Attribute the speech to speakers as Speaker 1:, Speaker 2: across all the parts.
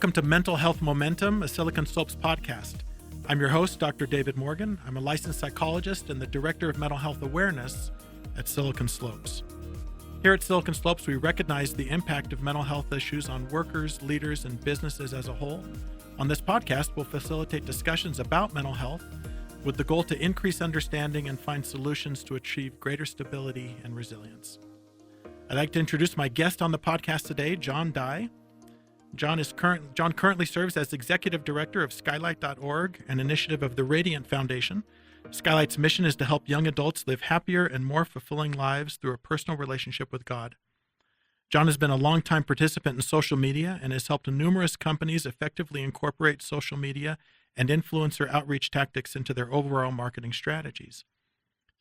Speaker 1: Welcome to Mental Health Momentum, a Silicon Slopes podcast. I'm your host, Dr. David Morgan. I'm a licensed psychologist and the Director of Mental Health Awareness at Silicon Slopes. Here at Silicon Slopes, we recognize the impact of mental health issues on workers, leaders, and businesses as a whole. On this podcast, we'll facilitate discussions about mental health with the goal to increase understanding and find solutions to achieve greater stability and resilience. I'd like to introduce my guest on the podcast today, John Dye. John currently serves as Executive Director of Skylight.org, an initiative of the Radiant Foundation. Skylight's mission is to help young adults live happier and more fulfilling lives through a personal relationship with God. John has been a longtime participant in social media and has helped numerous companies effectively incorporate social media and influencer outreach tactics into their overall marketing strategies.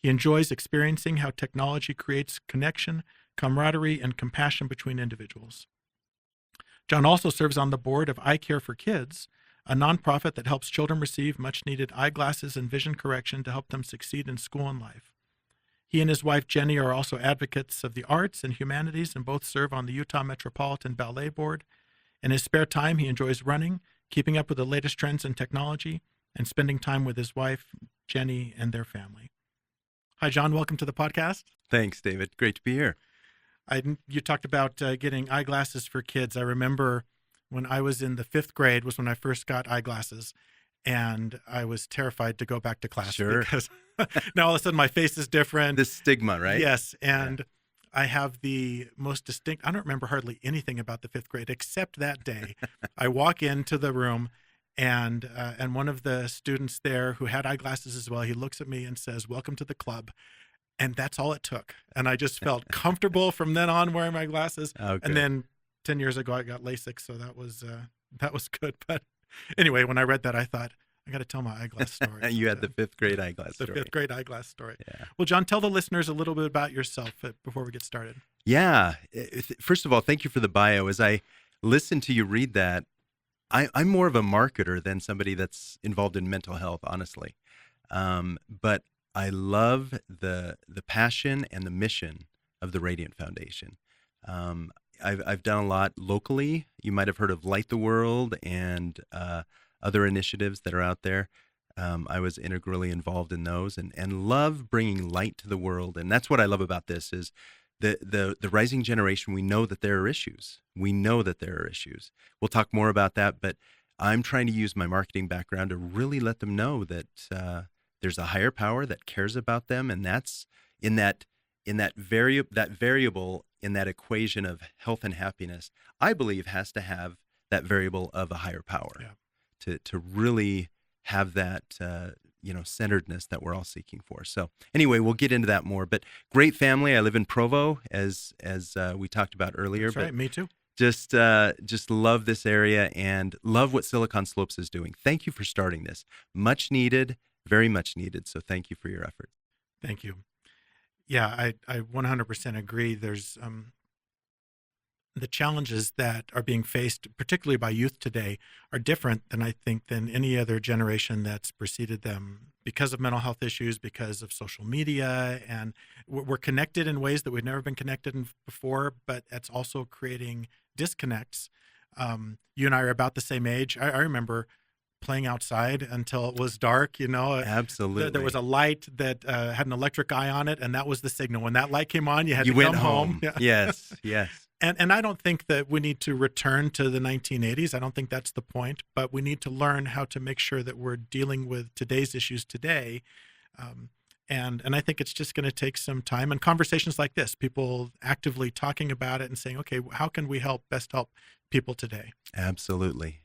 Speaker 1: He enjoys experiencing how technology creates connection, camaraderie, and compassion between individuals. John also serves on the board of Eye Care for Kids, a nonprofit that helps children receive much-needed eyeglasses and vision correction to help them succeed in school and life. He and his wife, Jenny, are also advocates of the arts and humanities and both serve on the Utah Metropolitan Ballet Board. In his spare time, he enjoys running, keeping up with the latest trends in technology, and spending time with his wife, Jenny, and their family. Hi, John. Welcome to the podcast.
Speaker 2: Thanks, David. Great to be here.
Speaker 1: You talked about getting eyeglasses for kids. I remember when I was in the 5th grade was when I first got eyeglasses, and I was terrified to go back to class.
Speaker 2: Sure.
Speaker 1: Because now all of a sudden my face is different.
Speaker 2: The stigma, right?
Speaker 1: Yes, and I have the most distinct, I don't remember hardly anything about the 5th grade except that day. I walk into the room, and one of the students there who had eyeglasses as well, he looks at me and says, "Welcome to the club." And that's all it took. And I just felt comfortable from then on wearing my glasses.
Speaker 2: Okay.
Speaker 1: And then 10 years ago, I got LASIK, so that was good. But anyway, when I read that, I thought, I got to tell my eyeglass story.
Speaker 2: You had the 5th grade eyeglass story.
Speaker 1: The 5th grade eyeglass story.
Speaker 2: Yeah.
Speaker 1: Well, John, tell the listeners a little bit about yourself before we get started.
Speaker 2: Yeah. First of all, thank you for the bio. As I listen to you read that, I'm more of a marketer than somebody that's involved in mental health, honestly. But I love the passion and the mission of the Radiant Foundation. I've done a lot locally. You might have heard of Light the World and other initiatives that are out there. I was integrally involved in those and love bringing light to the world. And that's what I love about this is the rising generation. We know that there are issues. We'll talk more about that, but I'm trying to use my marketing background to really let them know that there's a higher power that cares about them, and that's in that variable in that equation of health and happiness. I believe has to have that variable of a higher power to really have that centeredness that we're all seeking for. So anyway, we'll get into that more. But great family. I live in Provo, as we talked about earlier.
Speaker 1: That's right. Me too.
Speaker 2: Just love this area and love what Silicon Slopes is doing. Thank you for starting this. Much needed. Very much needed. So thank you for your effort.
Speaker 1: Thank you. Yeah, I 100% agree. There's the challenges that are being faced, particularly by youth today, are different than any other generation that's preceded them because of mental health issues, because of social media, and we're connected in ways that we've never been connected in before, but it's also creating disconnects. You and I are about the same age. I remember playing outside until it was dark,
Speaker 2: Absolutely.
Speaker 1: There was a light that had an electric eye on it, and that was the signal. When that light came on, you had to
Speaker 2: went
Speaker 1: come home.
Speaker 2: Yeah. Yes.
Speaker 1: And I don't think that we need to return to the 1980s. I don't think that's the point, but we need to learn how to make sure that we're dealing with today's issues today. And I think it's just going to take some time and conversations like this, people actively talking about it and saying, okay, how can we best help people today?
Speaker 2: Absolutely.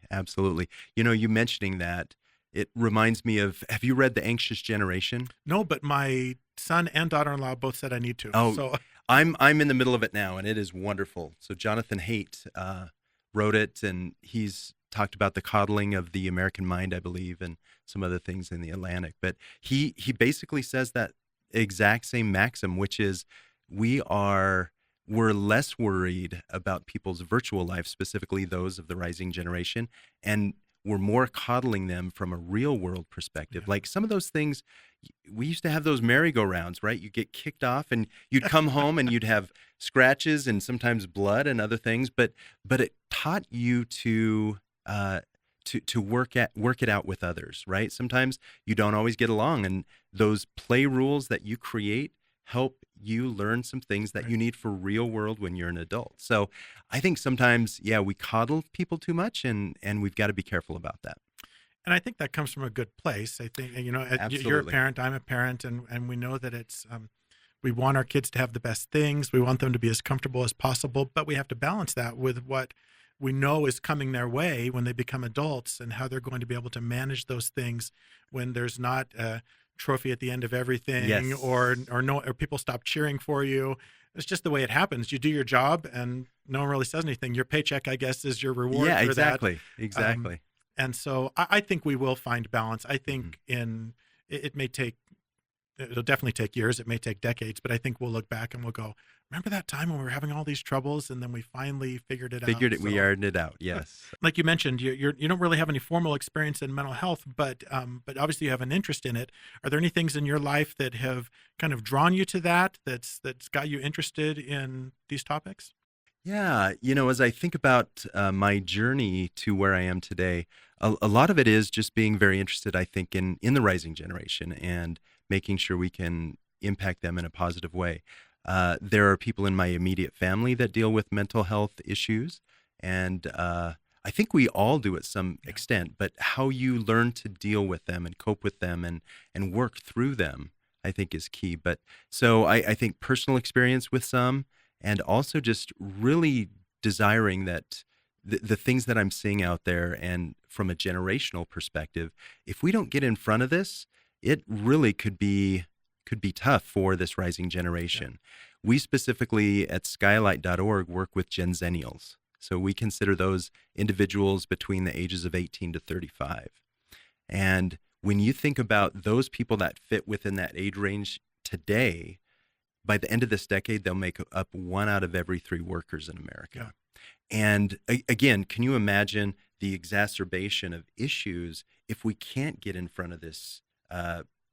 Speaker 2: You mentioning that, it reminds me of, have you read The Anxious Generation?
Speaker 1: No, but my son and daughter-in-law both said I need to.
Speaker 2: Oh,
Speaker 1: so
Speaker 2: I'm in the middle of it now, and it is wonderful. So Jonathan Haidt wrote it, and he's talked about the coddling of the American mind, I believe, and some other things in the Atlantic. But he basically says that exact same maxim, which is we're less worried about people's virtual life, specifically those of the rising generation, and we're more coddling them from a real world perspective. Yeah. Like some of those things, we used to have those merry-go-rounds, right? You get kicked off and you'd come home and you'd have scratches and sometimes blood and other things, but it taught you to to work it out with others, right? Sometimes you don't always get along, and those play rules that you create help you learn some things that
Speaker 1: Right.
Speaker 2: you need for real world when you're an adult. So I think sometimes, yeah, we coddle people too much, and we've got to be careful about that.
Speaker 1: And I think that comes from a good place. I think, you're a
Speaker 2: Absolutely.
Speaker 1: parent, I'm a parent, and we know that it's, we want our kids to have the best things. We want them to be as comfortable as possible, but we have to balance that with what we know is coming their way when they become adults and how they're going to be able to manage those things when there's not a trophy at the end of everything,
Speaker 2: Yes.
Speaker 1: or people stop cheering for you. It's just the way it happens. You do your job and no one really says anything. Your paycheck, I guess, is your reward
Speaker 2: Yeah,
Speaker 1: for
Speaker 2: exactly.
Speaker 1: that.
Speaker 2: Exactly.
Speaker 1: And so I think we will find balance. I
Speaker 2: Mhm.
Speaker 1: think it may take, it'll definitely take years. It may take decades, but I think we'll look back and we'll go, remember that time when we were having all these troubles and then we finally figured it out.
Speaker 2: We
Speaker 1: So,
Speaker 2: ironed it out. Yes.
Speaker 1: like you mentioned, you don't really have any formal experience in mental health, but obviously you have an interest in it. Are there any things in your life that have kind of drawn you to that's got you interested in these topics?
Speaker 2: Yeah, as I think about my journey to where I am today, a lot of it is just being very interested, I think, in the rising generation and making sure we can impact them in a positive way. There are people in my immediate family that deal with mental health issues, and I think we all do at some
Speaker 1: Yeah.
Speaker 2: extent, but how you learn to deal with them and cope with them and work through them, I think is key. But so I think personal experience with some, and also just really desiring that the things that I'm seeing out there, and from a generational perspective, if we don't get in front of this, it really could be tough for this rising generation. We specifically at Skylight.org work with Gen Zennials. So we consider those individuals between the ages of 18 to 35. And when you think about those people that fit within that age range today, by the end of this decade, they'll make up 1 out of every 3 workers in America. And again, can you imagine the exacerbation of issues if we can't get in front of this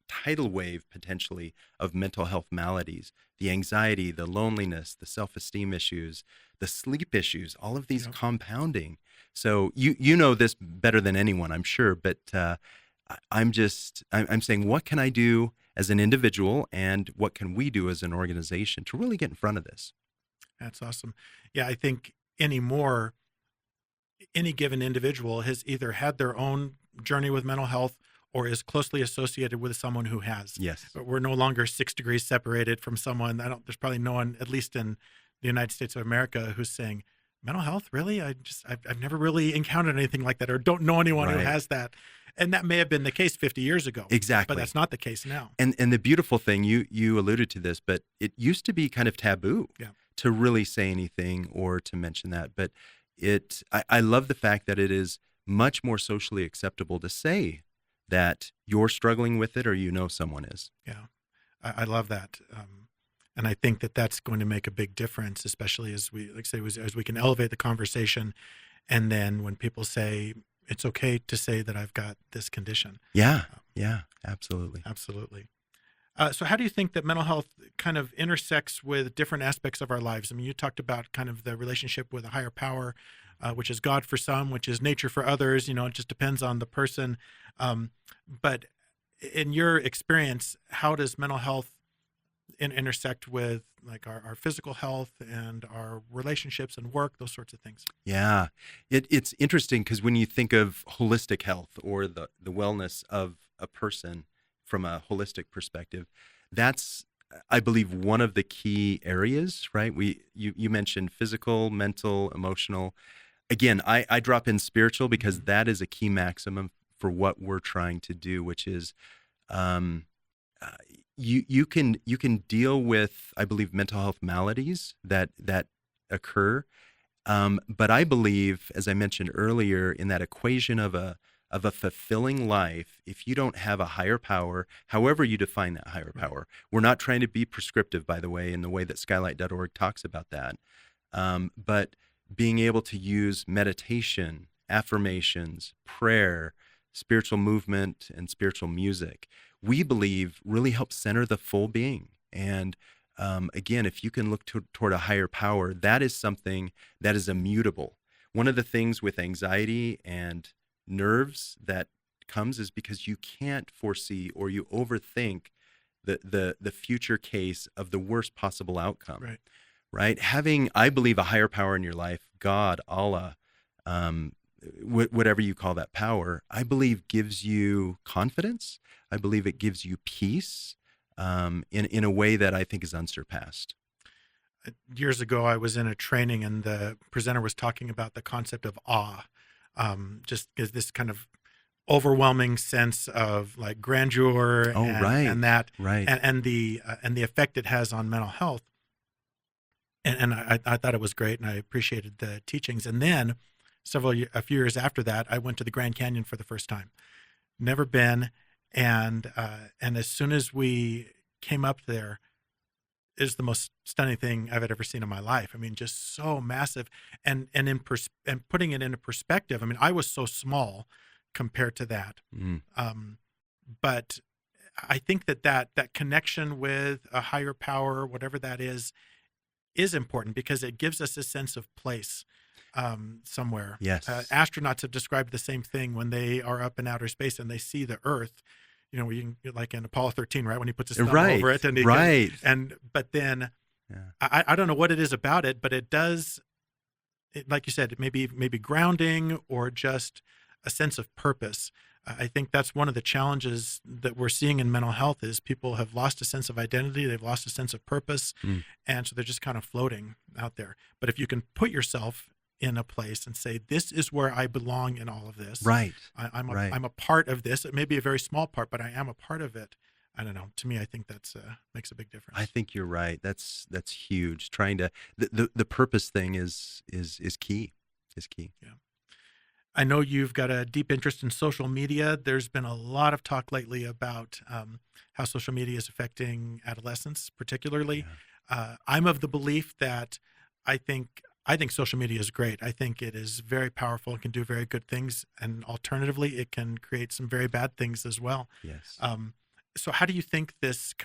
Speaker 2: tidal wave potentially of mental health maladies, the anxiety, the loneliness, the self-esteem issues, the sleep issues, all of these
Speaker 1: Yep.
Speaker 2: compounding. So you know this better than anyone, I'm sure, but I'm saying, what can I do as an individual, and what can we do as an organization to really get in front of this?
Speaker 1: That's awesome. Yeah, I think anymore, any given individual has either had their own journey with mental health or is closely associated with someone who has.
Speaker 2: Yes.
Speaker 1: But we're no longer 6 degrees separated from someone. There's probably no one, at least in the United States of America, who's saying, mental health, really? I've never really encountered anything like that, or don't know anyone who
Speaker 2: Right.
Speaker 1: has that. And that may have been the case 50 years ago,
Speaker 2: Exactly.
Speaker 1: but that's not the case now.
Speaker 2: And the beautiful thing, you alluded to this, but it used to be kind of taboo
Speaker 1: Yeah.
Speaker 2: to really say anything or to mention that. But I love the fact that it is much more socially acceptable to say that you're struggling with it, or someone is.
Speaker 1: Yeah, I love that. And I think that that's going to make a big difference, especially as we, like say, as we can elevate the conversation. And then when people say, it's okay to say that I've got this condition.
Speaker 2: Yeah, yeah, absolutely.
Speaker 1: Absolutely. So how do you think that mental health kind of intersects with different aspects of our lives? I mean, you talked about kind of the relationship with a higher power, which is God for some, which is nature for others. It just depends on the person. But in your experience, how does mental health intersect with like our physical health and our relationships and work, those sorts of things?
Speaker 2: Yeah, it's interesting because when you think of holistic health, or the wellness of a person from a holistic perspective, that's, I believe, one of the key areas, right? You mentioned physical, mental, emotional. Again, I drop in spiritual because that is a key maximum for what we're trying to do, which is um, you can deal with, I believe, mental health maladies that occur. But I believe, as I mentioned earlier, in that equation of a fulfilling life, if you don't have a higher power, however you define that higher power, we're not trying to be prescriptive, by the way, in the way that Skylight.org talks about that. But being able to use meditation, affirmations, prayer, spiritual movement, and spiritual music, we believe really helps center the full being. And again, if you can look toward a higher power, that is something that is immutable. one of the things with anxiety and nerves that comes is because you can't foresee or you overthink the future case of the worst possible outcome.
Speaker 1: Right.
Speaker 2: Right? Having, I believe, a higher power in your life, God, Allah, whatever you call that power, I believe gives you confidence. I believe it gives you peace in a way that I think is unsurpassed.
Speaker 1: Years ago, I was in a training and the presenter was talking about the concept of awe, just is this kind of overwhelming sense of like grandeur
Speaker 2: Oh, right,
Speaker 1: and that
Speaker 2: right.
Speaker 1: and the effect it has on mental health. And I thought it was great, and I appreciated the teachings. And then a few years after that, I went to the Grand Canyon for the first time. Never been, and as soon as we came up there, it was the most stunning thing I've ever seen in my life. I mean, just so massive, and putting it into perspective. I mean, I was so small compared to that, but I think that connection with a higher power, whatever that is important because it gives us a sense of place somewhere.
Speaker 2: Yes.
Speaker 1: Astronauts have described the same thing when they are up in outer space and they see the Earth. You know, like in Apollo 13, right? When he puts his thumb over it, and but then I don't know what it is about it, but it does. Like you said, maybe grounding or just a sense of purpose. I think that's one of the challenges that we're seeing in mental health is people have lost a sense of identity. They've lost a sense of purpose. And so they're just kind of floating out there. But if you can put yourself in a place and say, this is where I belong in all of this.
Speaker 2: Right.
Speaker 1: I'm a part of this. It may be a very small part, but I am a part of it. I don't know. To me, I think that's makes a big difference.
Speaker 2: I think you're right. That's huge. Trying to the purpose thing is key. Is key.
Speaker 1: Yeah. I know you've got a deep interest in social media. There's been a lot of talk lately about how social media is affecting adolescents, particularly. Yeah. I'm of the belief that I think social media is great. I think it is very powerful. It can do very good things, and alternatively, it can create some very bad things as well.
Speaker 2: Yes.
Speaker 1: So, how do you think this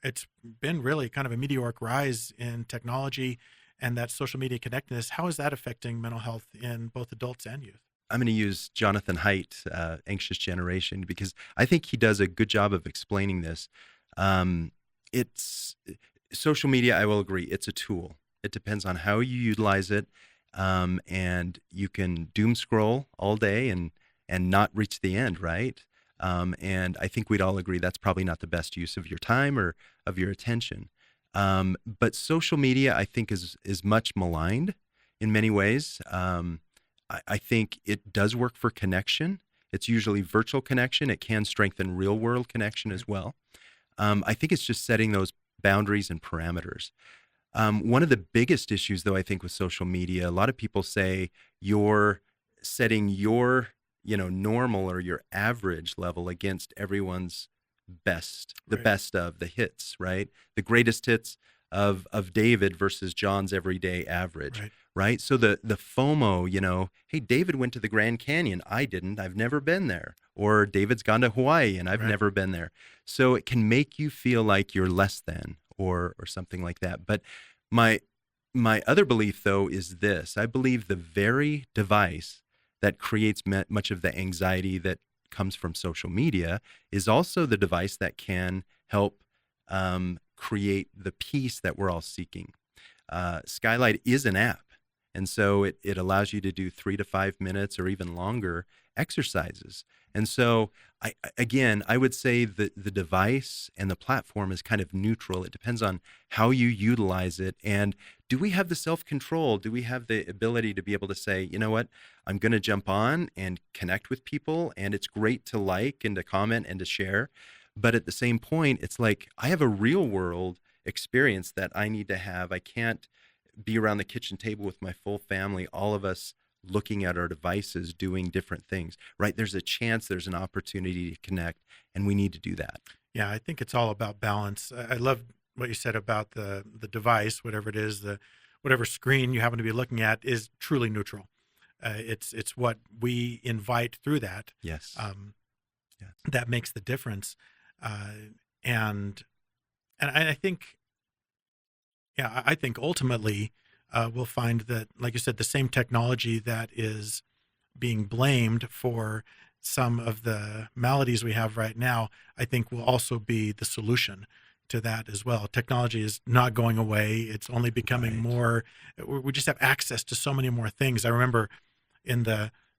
Speaker 1: it's been really kind of a meteoric rise in technology and that social media connectedness, how is that affecting mental health in both adults and youth?
Speaker 2: I'm going to use Jonathan Haidt, Anxious Generation, because I think he does a good job of explaining this. It's social media, I will agree, it's a tool. It depends on how you utilize it, and you can doom scroll all day and not reach the end, right? And I think we'd all agree that's probably not the best use of your time or of your attention. But social media, I think, is much maligned in many ways. I think it does work for connection. It's usually virtual connection. It can strengthen real world connection as well. I think it's just setting those boundaries and parameters. One of the biggest issues, though, I think with social media, a lot of people say you're setting your, normal or your average level against everyone's best, the best of the hits, right? The greatest hits of David versus John's everyday average, right? So the FOMO, hey, David went to the Grand Canyon. I didn't. I've never been there. Or David's gone to Hawaii and I've never been there. So it can make you feel like you're less than or something like that. But my other belief, though, is this. I believe the very device that creates much of the anxiety that comes from social media is also the device that can help create the peace that we're all seeking. Skylight is an app, and so it allows you to do 3 to 5 minutes or even longer exercises. And so, I would say that the device and the platform is kind of neutral. It depends on how you utilize it. And do we have the self-control? Do we have the ability to be able to say, you know what, I'm going to jump on and connect with people, and it's great to like and to comment and to share. But at the same point, it's like I have a real world experience that I need to have. I can't be around the kitchen table with my full family, all of us looking at our devices, doing different things, right? There's a chance, there's an opportunity to connect, and we need to do that.
Speaker 1: Yeah, I think it's all about balance. I love what you said about the device, whatever it is, whatever screen you happen to be looking at is truly neutral. It's what we invite through that.
Speaker 2: Yes.
Speaker 1: That makes the difference. And I think, I think ultimately, we'll find that, like you said, the same technology that is being blamed for some of the maladies we have right now, I think will also be the solution to that as well. Technology is not going away. It's only becoming more, we just have access to so many more things. I remember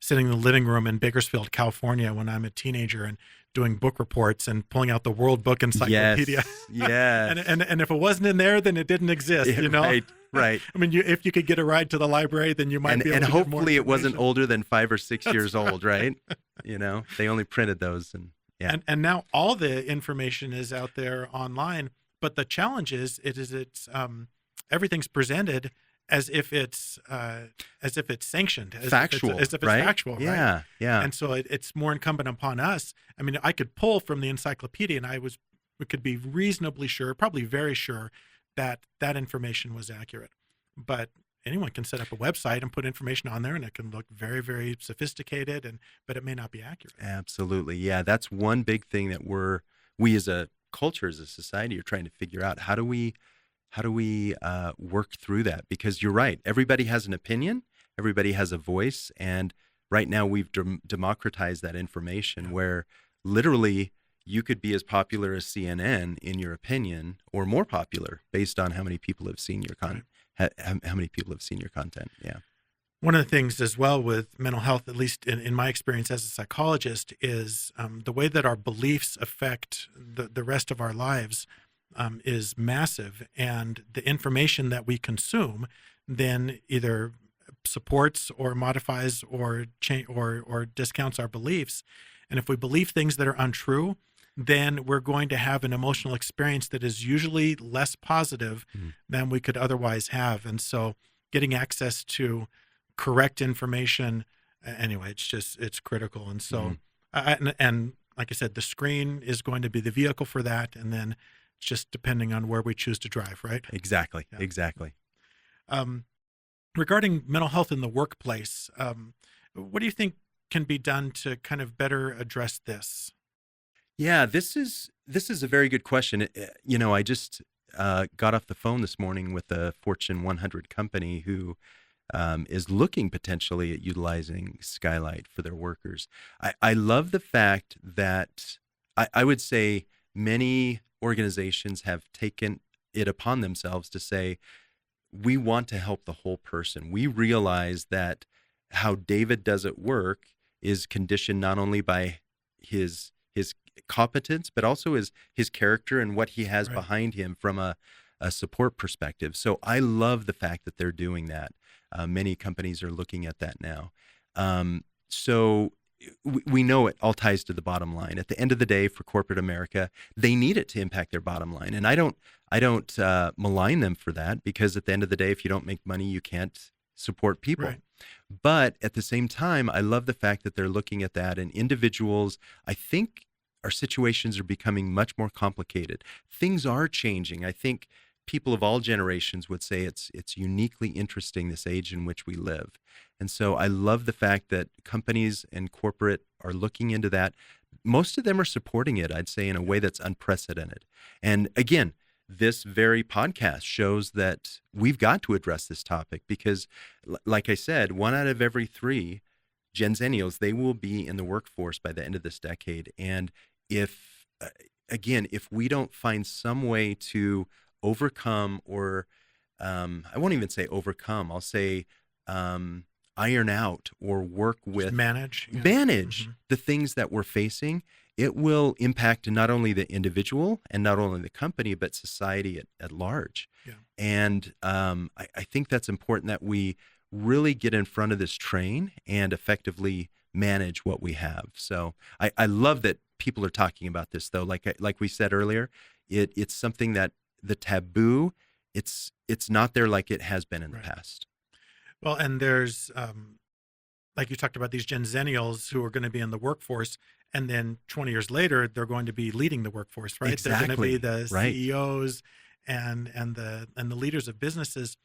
Speaker 1: sitting in the living room in Bakersfield, California, when I'm a teenager and doing book reports and pulling out the World Book Encyclopedia.
Speaker 2: Yes.
Speaker 1: and if it wasn't in there, then it didn't exist, you know?
Speaker 2: Right.
Speaker 1: I mean, if you could get a ride to the library, then you might be able to get more
Speaker 2: hopefully it wasn't
Speaker 1: information.
Speaker 2: older than 5 or 6 years old, right? You know, they only printed those.
Speaker 1: And now all the information is out there online. But the challenge is everything's presented as if it's sanctioned,
Speaker 2: factual,
Speaker 1: as if it's
Speaker 2: right?
Speaker 1: factual,
Speaker 2: Yeah,
Speaker 1: right?
Speaker 2: yeah.
Speaker 1: And so it's more incumbent upon us. I mean, I could pull from the encyclopedia, and we could be reasonably sure, probably very sure, that information was accurate. But anyone can set up a website and put information on there, and it can look very, very sophisticated, but it may not be accurate.
Speaker 2: Absolutely, yeah. That's one big thing that we as a culture, as a society, are trying to figure out. How do we work through that? Because you're right, everybody has an opinion, everybody has a voice, and right now we've democratized that information where literally you could be as popular as CNN in your opinion, or more popular based on how many people have seen your content. How many people have seen your content? Yeah.
Speaker 1: One of the things as well with mental health, at least in my experience as a psychologist, is the way that our beliefs affect the rest of our lives is massive. And the information that we consume then either supports or modifies or discounts our beliefs. And if we believe things that are untrue, then we're going to have an emotional experience that is usually less positive than we could otherwise have. And so getting access to correct information, anyway, it's critical. And so, and like I said, the screen is going to be the vehicle for that. And then it's just depending on where we choose to drive, right?
Speaker 2: Exactly.
Speaker 1: Yeah.
Speaker 2: Exactly.
Speaker 1: Regarding mental health in the workplace, what do you think can be done to kind of better address this?
Speaker 2: Yeah, this is a very good question. You know, I just got off the phone this morning with a Fortune 100 company who is looking potentially at utilizing Skylight for their workers. I love the fact that I would say many organizations have taken it upon themselves to say, we want to help the whole person. We realize that how David does at work is conditioned not only by his competence, but also his character and what he has behind him from a support perspective. So I love the fact that they're doing that. Many companies are looking at that now. So we know it all ties to the bottom line. At the end of the day, for corporate America, they need it to impact their bottom line. And I don't malign them for that, because at the end of the day, if you don't make money, you can't support people.
Speaker 1: Right.
Speaker 2: But at the same time, I love the fact that they're looking at that, and individuals, I think our situations are becoming much more complicated. Things are changing. I think people of all generations would say it's uniquely interesting, this age in which we live. And so I love the fact that companies and corporate are looking into that. Most of them are supporting it, I'd say, in a way that's unprecedented. And again, this very podcast shows that we've got to address this topic because, like I said, 1 out of every 3 Gen Zennials, they will be in the workforce by the end of this decade. And if we don't find some way to overcome, or I won't even say overcome, I'll say iron out or work with, manage the things that we're facing, it will impact not only the individual and not only the company, but society at large. Yeah. And I think that's important that we really get in front of this train and effectively manage what we have. So I love that people are talking about this, though. Like we said earlier, it's something that the taboo, it's not there like it has been in the past.
Speaker 1: Well, and there's, like you talked about, these Gen Zennials who are going to be in the workforce, and then 20 years later, they're going to be leading the workforce, right?
Speaker 2: Exactly.
Speaker 1: They're going to be the CEOs and the leaders of businesses.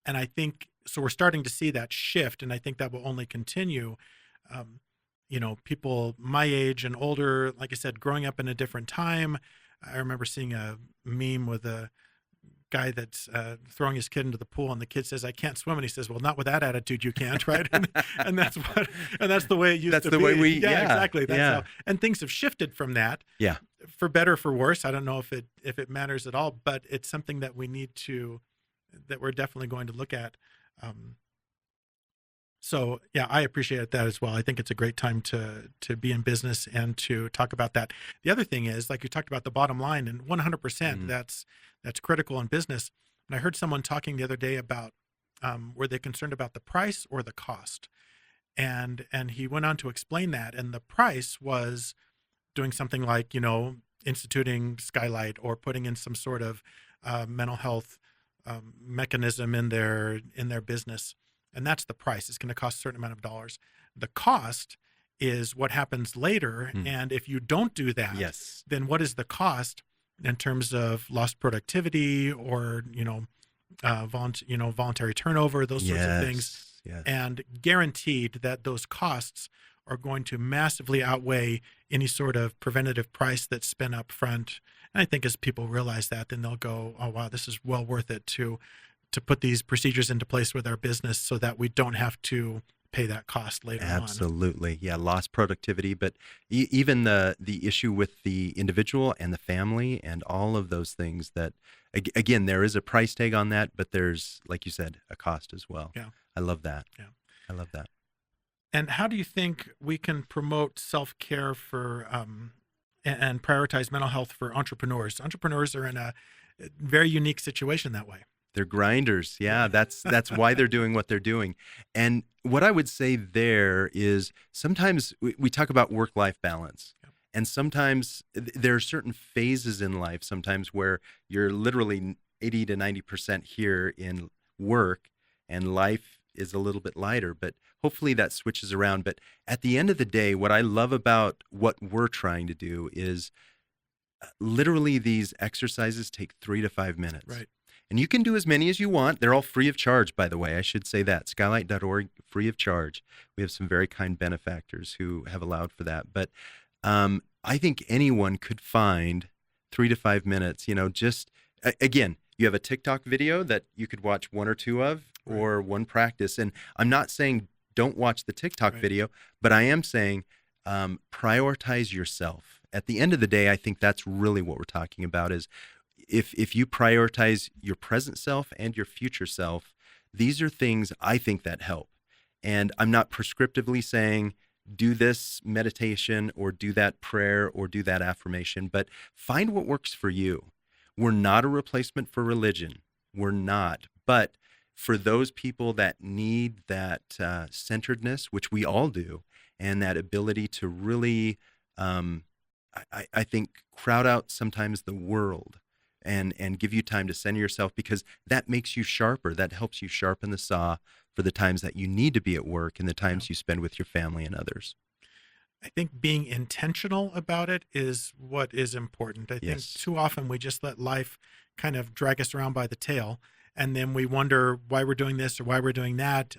Speaker 1: And I think, so we're starting to see that shift, and I think that will only continue. People my age and older, like I said, growing up in a different time. I remember seeing a meme with a guy that's throwing his kid into the pool, and the kid says, "I can't swim," and he says, "Well, not with that attitude, you can't," right? And that's the way it used to be.
Speaker 2: That's the way we,
Speaker 1: yeah, exactly. That's
Speaker 2: yeah.
Speaker 1: how, and things have shifted from that.
Speaker 2: Yeah.
Speaker 1: For better or for worse. I don't know if it matters at all, but it's something that we're definitely going to look at. So yeah, I appreciate that as well. I think it's a great time to be in business and to talk about that. The other thing is, like you talked about the bottom line, and 100%, that's critical in business. And I heard someone talking the other day about were they concerned about the price or the cost? And he went on to explain that. And the price was doing something like, instituting Skylight or putting in some sort of mental health mechanism in their business. And that's the price. It's going to cost a certain amount of dollars. The cost is what happens later. And if you don't do that, then what is the cost in terms of lost productivity or, voluntary turnover, those sorts of things.
Speaker 2: Yes.
Speaker 1: And guaranteed that those costs are going to massively outweigh any sort of preventative price that's spent up front. And I think as people realize that, then they'll go, oh, wow, this is well worth it to put these procedures into place with our business so that we don't have to pay that cost later on.
Speaker 2: Absolutely. Yeah, lost productivity, but even the issue with the individual and the family and all of those things that, again, there is a price tag on that, but there's, like you said, a cost as well.
Speaker 1: Yeah.
Speaker 2: I love that.
Speaker 1: Yeah.
Speaker 2: I love that.
Speaker 1: And how do you think we can promote self-care for and prioritize mental health for entrepreneurs? Entrepreneurs are in a very unique situation that way.
Speaker 2: They're grinders. Yeah, that's why they're doing what they're doing. And what I would say there is sometimes we talk about work-life balance.
Speaker 1: Yep.
Speaker 2: And sometimes there are certain phases in life sometimes where you're literally 80 to 90% here in work and life is a little bit lighter, but hopefully that switches around. But at the end of the day, what I love about what we're trying to do is literally these exercises take 3 to 5 minutes.
Speaker 1: Right.
Speaker 2: And you can do as many as you want. They're all free of charge, by the way. I should say that. Skylight.org, free of charge. We have some very kind benefactors who have allowed for that. But I think anyone could find 3 to 5 minutes, just, again, you have a TikTok video that you could watch 1 or 2 of or one practice. And I'm not saying don't watch the TikTok video, but I am saying prioritize yourself. At the end of the day, I think that's really what we're talking about is if you prioritize your present self and your future self, these are things I think that help. And I'm not prescriptively saying do this meditation or do that prayer or do that affirmation, but find what works for you. We're not a replacement for religion. We're not. But for those people that need that centeredness, which we all do, and that ability to really, I think, crowd out sometimes the world and give you time to center yourself, because that makes you sharper. That helps you sharpen the saw for the times that you need to be at work and the times you spend with your family and others.
Speaker 1: I think being intentional about it is what is important. I think too often we just let life kind of drag us around by the tail, and then we wonder why we're doing this or why we're doing that.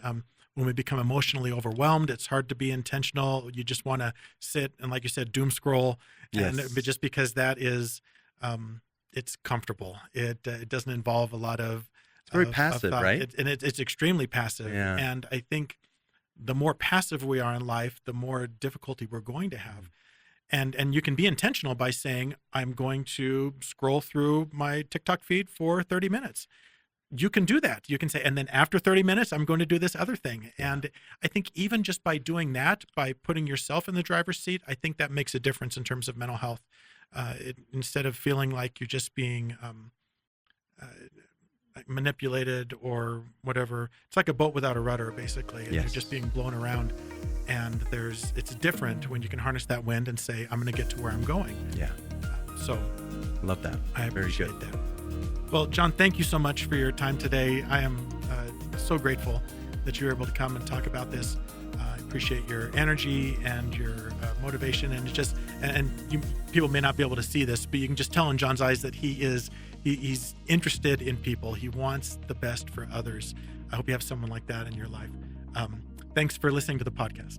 Speaker 1: When we become emotionally overwhelmed, it's hard to be intentional. You just want to sit and, like you said, doom scroll, and but just because that is, it's comfortable. It doesn't involve a lot of.
Speaker 2: It's very passive, right?
Speaker 1: It's extremely passive.
Speaker 2: Yeah.
Speaker 1: And I think the more passive we are in life, the more difficulty we're going to have. And you can be intentional by saying, I'm going to scroll through my TikTok feed for 30 minutes. You can do that. You can say, and then after 30 minutes, I'm going to do this other thing. And I think even just by doing that, by putting yourself in the driver's seat, I think that makes a difference in terms of mental health. Instead of feeling like you're just being manipulated or whatever. It's like a boat without a rudder, basically. And you're just being blown around. And it's different when you can harness that wind and say, I'm going to get to where I'm going.
Speaker 2: Yeah.
Speaker 1: So
Speaker 2: love that.
Speaker 1: I appreciate that. Well, John, thank you so much for your time today. I am so grateful that you were able to come and talk about this. I appreciate your energy and your motivation, and it's just, and people may not be able to see this, but you can just tell in John's eyes that he's interested in people. He wants the best for others. I hope you have someone like that in your life. Thanks for listening to the podcast.